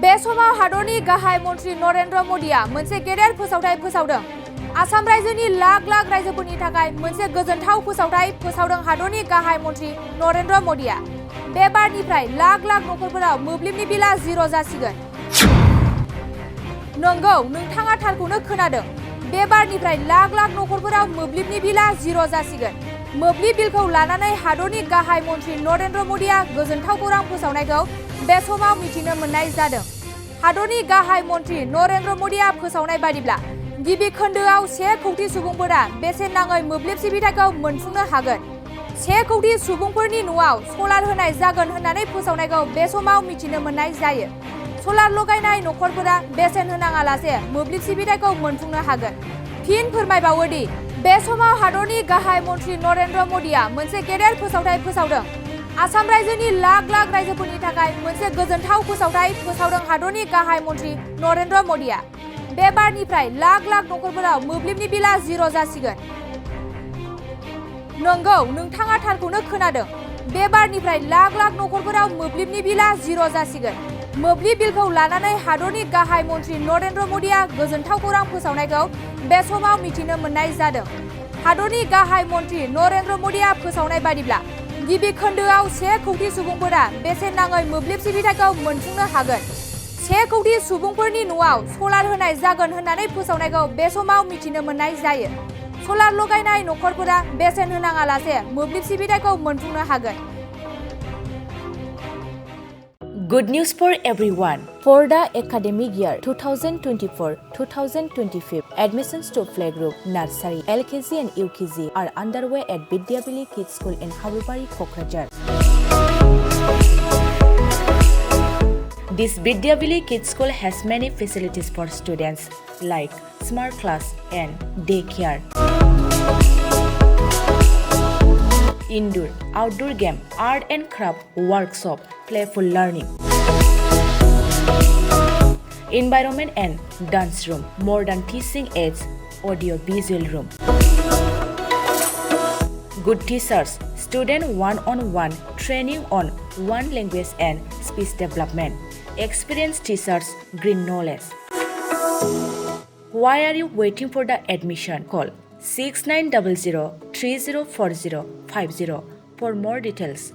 बे समाव हादरनि गाहाय मन्त्रि नरेन्द्र मदिया मोनसे गेदेर फोसावथाय फोसावदों। आसाम रायजोनि लाख लाख रायजोफोरनि थाखाय मोनसे गोजोनथाव फोसावथाय फोसावदों हादरनि गाहाय मन्त्रि नरेन्द्र मदिया। बे बारनिफ्राय लाख लाख नखरफोराव मोब्लिबनि बिला जिर' जासिगोन। नंगौ, नोंथाङा थारखौनो खोनादों। बे बारनिफ्राय लाख लाख नखरफोराव मोब्लिबनि बिला जिर' जासिगोन। मोब्लिब बिलखौ लानानै हादरनि गाहाय मन्त्रि नरेन्द्र मदिया गोजोनथाव खौरां फोसावनायखौ बे समाव मिथिनो मोननाय जादों। हादरनि गाहाय मन्त्रि नरेन्द्र मदिया फोसावनाय बादिब्ला गिबि खोन्दोआव 1 कौटि सुबुंफोरा बेसेन नाङै मोब्लिब सिबिथायखौ मोनफुंनो हागोन। 1 कौटि सुबुंफोरनि न'आव सलार होनाय जागोन होननानै फोसावनायखौ बे समाव मिथिनो मोननाय जायो। सलार लगायनाय नखरफोरा बेसेन होनाङालासे मोब्लिब सिबिथायखौ मोनफुंनो हागोन। फिन फोरमायबावो दि बे समाव हादरनि गाहाय मन्त्रि नरेन्द्र मदिया मोनसे गेदेर फोसावथाय फोसावदों। आसाम रायजोनि लाख लाख रायजोफोरनि थाखाय मोनसे गोजोनथाव फोसावथाय फोसावदों हादरनि गाहाय मन्त्रि नरेन्द्र मदिया। बे बारनिफ्राय लाख लाख नखरफोराव मोब्लिबनि बिला जिर' जासिगोन। नंगौ, नोंथाङा थारखौनो खोनादों। बे बारनिफ्राय लाख लाख नखरफोराव मोब्लिबनि बिला जिर' जासिगोन। मोब्लिब बिलखौ लानानै हादरनि गाहाय मन्त्रि नरेन्द्र मदिया गोजोनथाव खौरां फोसावनायखौ बे समाव मिथिनो मोननाय जादों। हादरनि गाहाय मन्त्रि नरेन्द्र मदिया फोसावनाय बादिब्ला गिबि खोन्दोआव 1 कौटि सुबुंफोरा बेसेन नाङै मोब्लिब सिबिथायखौ मोनफुंनो हागोन। 1 कौटि सुबुंफोरनि न'आव सलार होनाय जागोन होननानै फोसावनायखौ बे समाव मिथिनो मोननाय जायो। सलार लगायनाय नखरफोरा बेसेन होनाङालासे मोब्लिब सिबिथायखौ मोनफुंनो हागोन। Good news for everyone. For the academic year 2024-2025, admissions to playgroup, nursery, LKG and UKG are underway at Vidyavili Kids School in Habubari, Kokrajhar. This Vidyavili Kids School has many facilities for students like smart class and daycare, indoor, outdoor game, art and craft workshop, playful learning, environment and dance room, modern teaching aids, audio visual room, good teachers, student one-on-one training on one language and speech development, experienced teachers, green knowledge. Why are you waiting for the admission? Call 6900 304050 for more details.